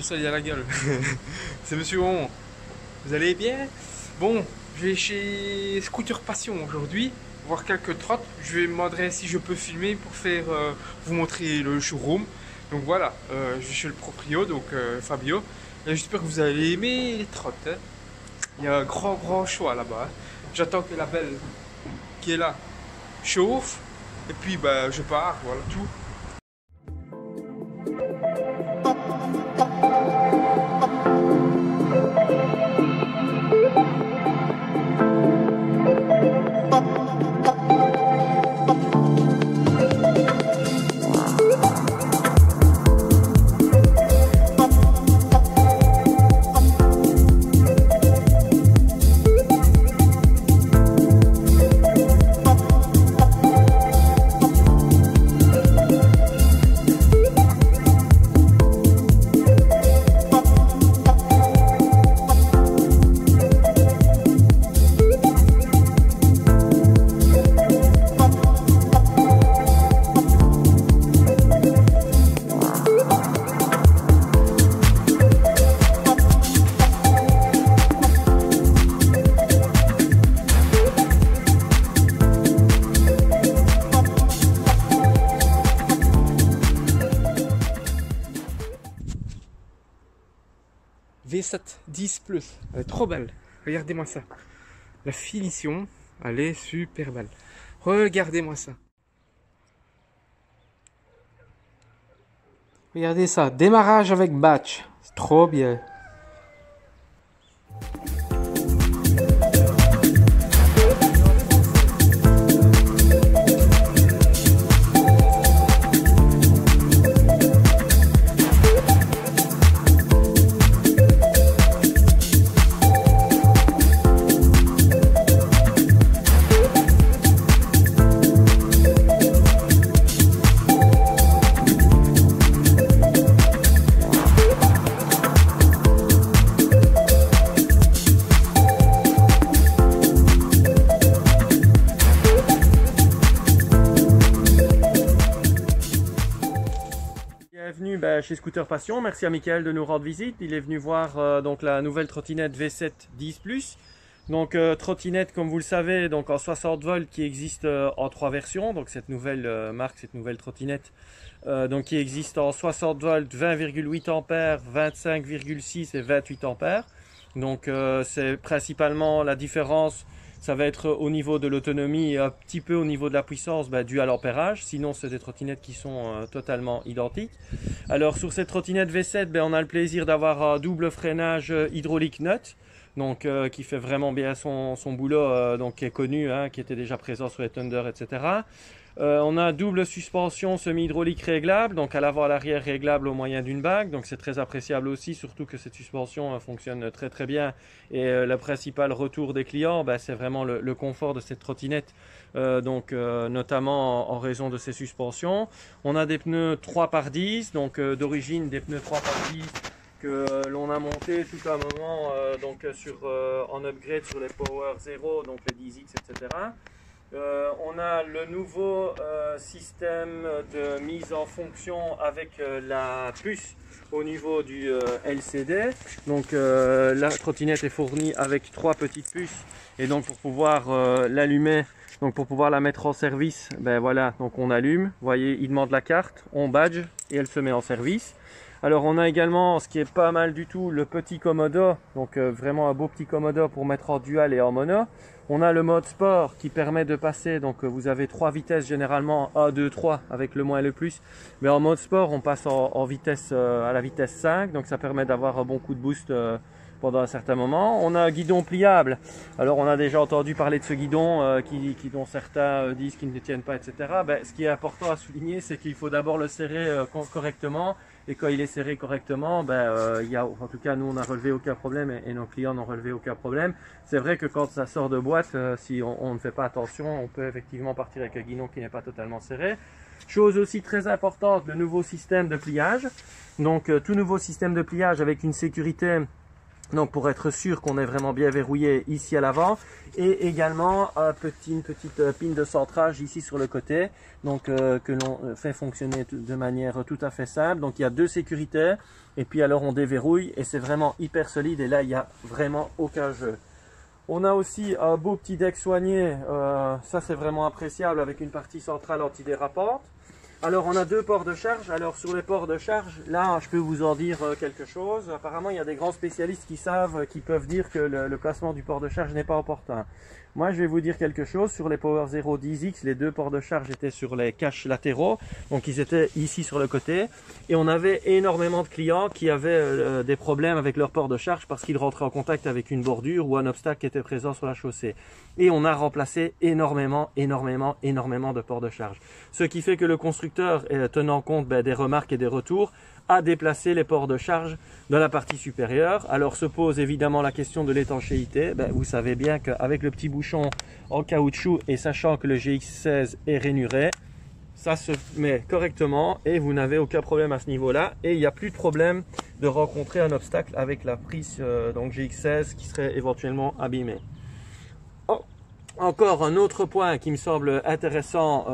ça y a la gueule. C'est Monsieur On. Vous allez bien? Bon, je vais chez Scooter Passion aujourd'hui, voir quelques trottes. Je vais demander si je peux filmer pour faire vous montrer le showroom. Donc voilà, je vais chez le proprio, donc Fabio. J'espère que vous allez aimer les trottes. Hein. Il y a un grand choix là-bas. Hein. J'attends que la belle qui est là chauffe. Et puis bah, je pars, voilà tout. V7 10 Plus, elle est trop belle, regardez-moi ça, la finition, elle est super belle, regardez-moi ça, regardez ça, démarrage avec batch, c'est trop bien. Bienvenue chez Scooter Passion, merci à Mickaël de nous rendre visite. Il est venu voir donc la nouvelle trottinette V7 10 Plus. Donc trottinette comme vous le savez donc en 60 volts qui existe en 3 versions. Donc cette nouvelle marque, cette nouvelle trottinette donc qui existe en 60 volts, 20,8 ampères, 25,6 et 28 ampères. Donc c'est principalement la différence. Ça va être au niveau de l'autonomie et un petit peu au niveau de la puissance dû à l'ampérage. Sinon, c'est des trottinettes qui sont totalement identiques. Alors, sur cette trottinette V7, on a le plaisir d'avoir un double freinage hydraulique nut. Donc, qui fait vraiment bien son boulot, donc qui est connu, hein, qui était déjà présent sur les Thunder, etc. On a double suspension semi-hydraulique réglable, donc à l'avant à l'arrière réglable au moyen d'une bague, donc c'est très appréciable aussi, surtout que cette suspension fonctionne très bien et le principal retour des clients, c'est vraiment le confort de cette trottinette, notamment en raison de ces suspensions. On a des pneus 3x10, donc d'origine des pneus 3x10 que l'on a monté tout un moment en upgrade sur les Power Zero, donc les 10X, etc. On a le nouveau système de mise en fonction avec la puce au niveau du LCD. Donc la trottinette est fournie avec 3 petites puces et donc pour pouvoir l'allumer, donc pour pouvoir la mettre en service, voilà, donc on allume, vous voyez, il demande la carte, on badge et elle se met en service. Alors on a également, ce qui est pas mal du tout, le petit commodo, donc vraiment un beau petit commodo pour mettre en dual et en mono. On a le mode sport qui permet de passer, donc vous avez 3 vitesses généralement, 1, 2, 3 avec le moins et le plus. Mais en mode sport, on passe en vitesse à la vitesse 5, donc ça permet d'avoir un bon coup de boost pendant un certain moment. On a un guidon pliable. Alors on a déjà entendu parler de ce guidon dont certains disent qu'ils ne tiennent pas, etc. Ce qui est important à souligner, c'est qu'il faut d'abord le serrer correctement. Et quand il est serré correctement, en tout cas nous on n'a relevé aucun problème et nos clients n'ont relevé aucun problème. C'est vrai que quand ça sort de boîte, si on ne fait pas attention, on peut effectivement partir avec un guidon qui n'est pas totalement serré. Chose aussi très importante, le nouveau système de pliage. Donc tout nouveau système de pliage avec une sécurité Donc pour être sûr qu'on est vraiment bien verrouillé ici à l'avant, et également une petite pine de centrage ici sur le côté, donc que l'on fait fonctionner de manière tout à fait simple. Donc il y a 2 sécurités, et puis alors on déverrouille et c'est vraiment hyper solide, et là il n'y a vraiment aucun jeu. On a aussi un beau petit deck soigné, ça c'est vraiment appréciable, avec une partie centrale antidérapante. Alors on a 2 ports de charge. Alors sur les ports de charge, là je peux vous en dire quelque chose. Apparemment il y a des grands spécialistes qui peuvent dire que le placement du port de charge n'est pas opportun. Moi je vais vous dire quelque chose. Sur les Power Zero 10X, les 2 ports de charge étaient sur les caches latéraux, donc ils étaient ici sur le côté, et on avait énormément de clients qui avaient des problèmes avec leur port de charge parce qu'ils rentraient en contact avec une bordure ou un obstacle qui était présent sur la chaussée. Et on a remplacé énormément de ports de charge. Ce qui fait que le constructeur, tenant compte des remarques et des retours, a déplacé les ports de charge de la partie supérieure. Alors se pose évidemment la question de l'étanchéité. Vous savez bien qu'avec le petit bouchon en caoutchouc et sachant que le GX16 est rainuré, ça se met correctement et vous n'avez aucun problème à ce niveau-là. Et il n'y a plus de problème de rencontrer un obstacle avec la prise donc GX16 qui serait éventuellement abîmée. Encore un autre point qui me semble intéressant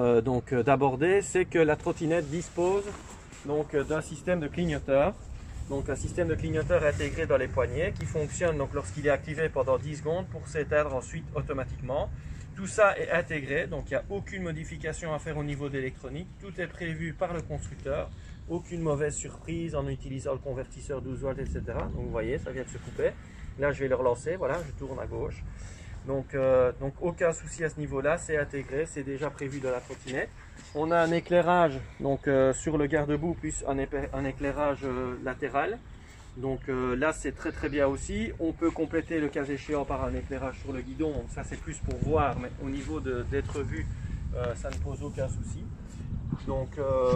d'aborder, c'est que la trottinette dispose donc d'un système de clignoteur. Donc un système de clignoteur intégré dans les poignets qui fonctionne donc lorsqu'il est activé pendant 10 secondes pour s'éteindre ensuite automatiquement. Tout ça est intégré, donc il n'y a aucune modification à faire au niveau d'électronique. Tout est prévu par le constructeur. Aucune mauvaise surprise en utilisant le convertisseur 12 volts, etc. Donc vous voyez, ça vient de se couper. Là je vais le relancer, voilà, je tourne à gauche. Donc aucun souci à ce niveau-là, c'est intégré, c'est déjà prévu dans la trottinette. On a un éclairage donc sur le garde-boue plus un éclairage latéral. Donc là c'est très bien aussi. On peut compléter le cas échéant par un éclairage sur le guidon. Donc, ça c'est plus pour voir, mais au niveau d'être vu, ça ne pose aucun souci. Donc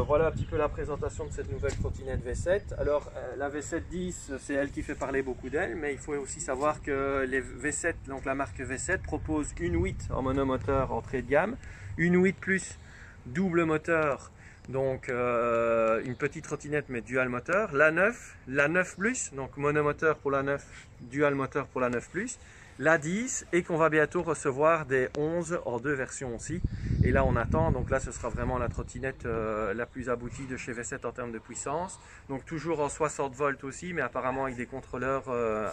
voilà un petit peu la présentation de cette nouvelle trottinette V7. Alors la V710, c'est elle qui fait parler beaucoup d'elle, mais il faut aussi savoir que les V7, donc la marque V7 propose une 8 en monomoteur entrée de gamme, une 8 plus double moteur, donc une petite trottinette mais dual moteur, la 9 plus, donc monomoteur pour la 9, dual moteur pour la 9 plus, la 10, et qu'on va bientôt recevoir des 11 en 2 versions aussi. Et là on attend, donc là ce sera vraiment la trottinette la plus aboutie de chez V7 en termes de puissance. Donc toujours en 60 volts aussi, mais apparemment avec des contrôleurs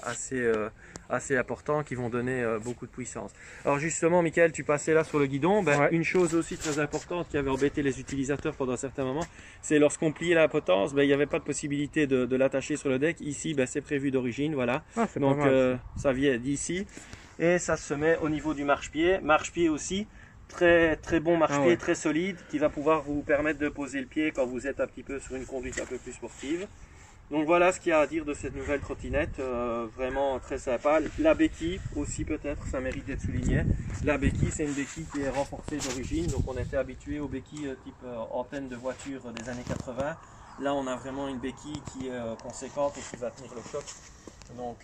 assez importants qui vont donner beaucoup de puissance. Alors justement Michael, tu passais là sur le guidon, Ouais. une chose aussi très importante qui avait embêté les utilisateurs pendant un certain moment, c'est lorsqu'on pliait la potence, il n'y avait pas de possibilité de l'attacher sur le deck. Ici c'est prévu d'origine, voilà. Ah, c'est Donc pas mal, ça vient d'ici et ça se met au niveau du marche-pied aussi, très bon marche-pied, ouais. très solide, qui va pouvoir vous permettre de poser le pied quand vous êtes un petit peu sur une conduite un peu plus sportive. Donc voilà ce qu'il y a à dire de cette nouvelle trottinette, vraiment très sympa. La béquille aussi peut-être, ça mérite d'être souligné. La béquille, c'est une béquille qui est renforcée d'origine, donc on était habitué aux béquilles type antenne de voiture des années 80. Là on a vraiment une béquille qui est conséquente et qui va tenir le choc. Donc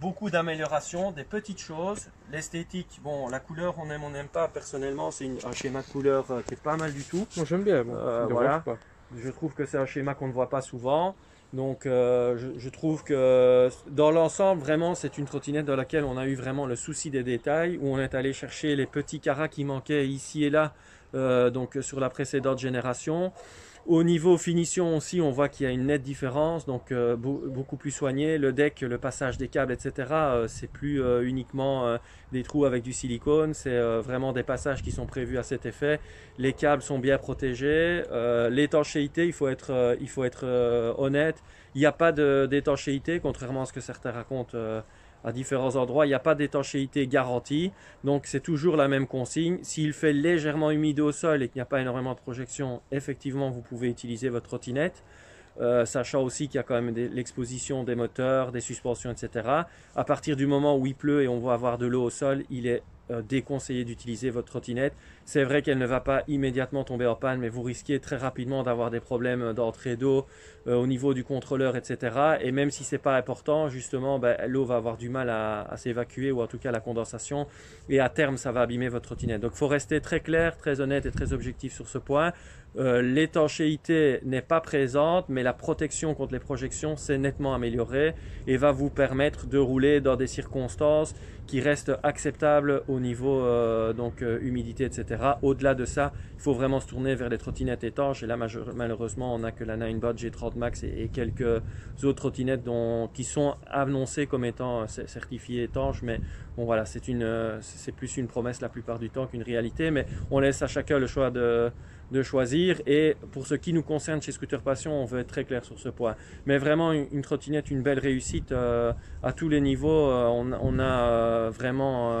beaucoup d'améliorations, des petites choses. L'esthétique, bon, la couleur on aime, on n'aime pas. Personnellement, c'est un schéma de couleur qui est pas mal du tout. Moi j'aime bien, voilà. pas. Je trouve que c'est un schéma qu'on ne voit pas souvent. Donc je trouve que dans l'ensemble, vraiment, c'est une trottinette dans laquelle on a eu vraiment le souci des détails, où on est allé chercher les petits carats qui manquaient ici et là, donc sur la précédente génération. Au niveau finition aussi, on voit qu'il y a une nette différence, donc beaucoup plus soigné. Le deck, le passage des câbles, etc., c'est plus uniquement des trous avec du silicone, c'est vraiment des passages qui sont prévus à cet effet. Les câbles sont bien protégés. L'étanchéité, il faut être honnête, il n'y a pas d'étanchéité, contrairement à ce que certains racontent à différents endroits. Il n'y a pas d'étanchéité garantie, donc c'est toujours la même consigne. S'il fait légèrement humide au sol et qu'il n'y a pas énormément de projection, effectivement vous pouvez utiliser votre trottinette, sachant aussi qu'il y a quand même l'exposition des moteurs, des suspensions, etc. À partir du moment où il pleut et on va avoir de l'eau au sol, il est déconseillé d'utiliser votre trottinette. C'est vrai qu'elle ne va pas immédiatement tomber en panne, mais vous risquez très rapidement d'avoir des problèmes d'entrée d'eau au niveau du contrôleur, etc. Et même si c'est pas important, justement, l'eau va avoir du mal à s'évacuer, ou en tout cas la condensation, et à terme ça va abîmer votre trottinette. Donc il faut rester très clair, très honnête et très objectif sur ce point. l'étanchéité n'est pas présente, mais la protection contre les projections s'est nettement améliorée et va vous permettre de rouler dans des circonstances qui restent acceptables au niveau humidité, etc. Au-delà de ça, il faut vraiment se tourner vers les trottinettes étanches. Et là, malheureusement, on n'a que la Ninebot G30 Max et quelques autres trottinettes qui sont annoncées comme étant certifiées étanches. Mais bon, voilà, c'est plus une promesse la plupart du temps qu'une réalité. Mais on laisse à chacun le choix de choisir. Et pour ce qui nous concerne chez Scooter Passion, on veut être très clair sur ce point. Mais vraiment une trottinette, une belle réussite à tous les niveaux. On a vraiment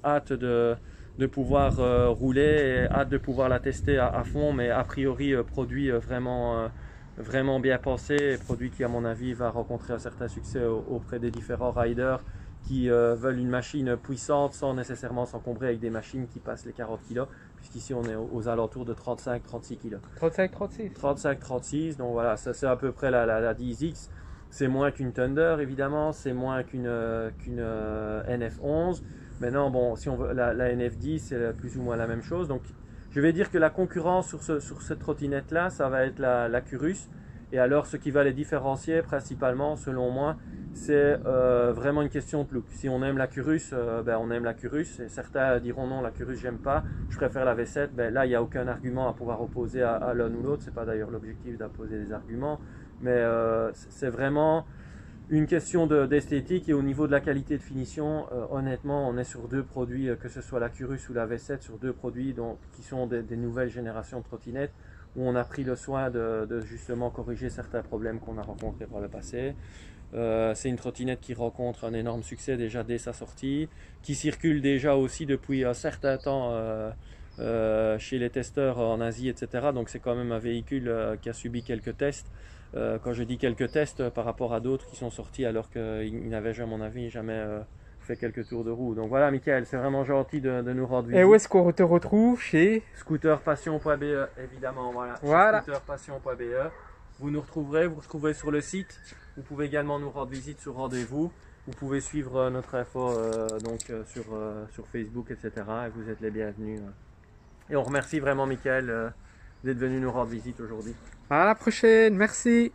hâte de pouvoir rouler et hâte de pouvoir la tester à fond. Mais a priori, produit vraiment bien pensé, produit qui à mon avis va rencontrer un certain succès auprès des différents riders qui veulent une machine puissante sans nécessairement s'encombrer avec des machines qui passent les 40 kg, puisqu'ici on est aux alentours de 35-36 kg. 35-36 35-36, donc voilà, ça c'est à peu près la 10X. C'est moins qu'une Thunder évidemment, c'est moins qu'une NF11. Maintenant, bon, si on veut la NF10, c'est plus ou moins la même chose. Donc je vais dire que la concurrence sur cette trottinette là, ça va être la Curus. Et alors ce qui va les différencier principalement selon moi, c'est vraiment une question de look. Si on aime la Curus, on aime la Curus. Et certains diront non, la Curus j'aime pas, je préfère la V7. Là il n'y a aucun argument à pouvoir opposer à l'un ou l'autre. C'est pas d'ailleurs l'objectif d'opposer des arguments. Mais c'est vraiment une question d'esthétique et au niveau de la qualité de finition, honnêtement on est sur deux produits, que ce soit la Curus ou la V7, sur deux produits qui sont des nouvelles générations de trottinettes, où on a pris le soin de justement corriger certains problèmes qu'on a rencontrés par le passé. C'est une trottinette qui rencontre un énorme succès déjà dès sa sortie, qui circule déjà aussi depuis un certain temps chez les testeurs en Asie, etc. Donc c'est quand même un véhicule qui a subi quelques tests. Quand je dis quelques tests par rapport à d'autres qui sont sortis alors qu'ils n'avaient, à mon avis, jamais fait quelques tours de roue. Donc voilà, Michael, c'est vraiment gentil de nous rendre visite. Et où est-ce qu'on te retrouve? Chez scooterpassion.be, évidemment, voilà. Scooterpassion.be. Vous nous retrouverez sur le site. Vous pouvez également nous rendre visite sur rendez-vous. Vous pouvez suivre notre info sur Facebook, etc. Et vous êtes les bienvenus. Et on remercie vraiment Michael d'être venu nous rendre visite aujourd'hui. À la prochaine, merci.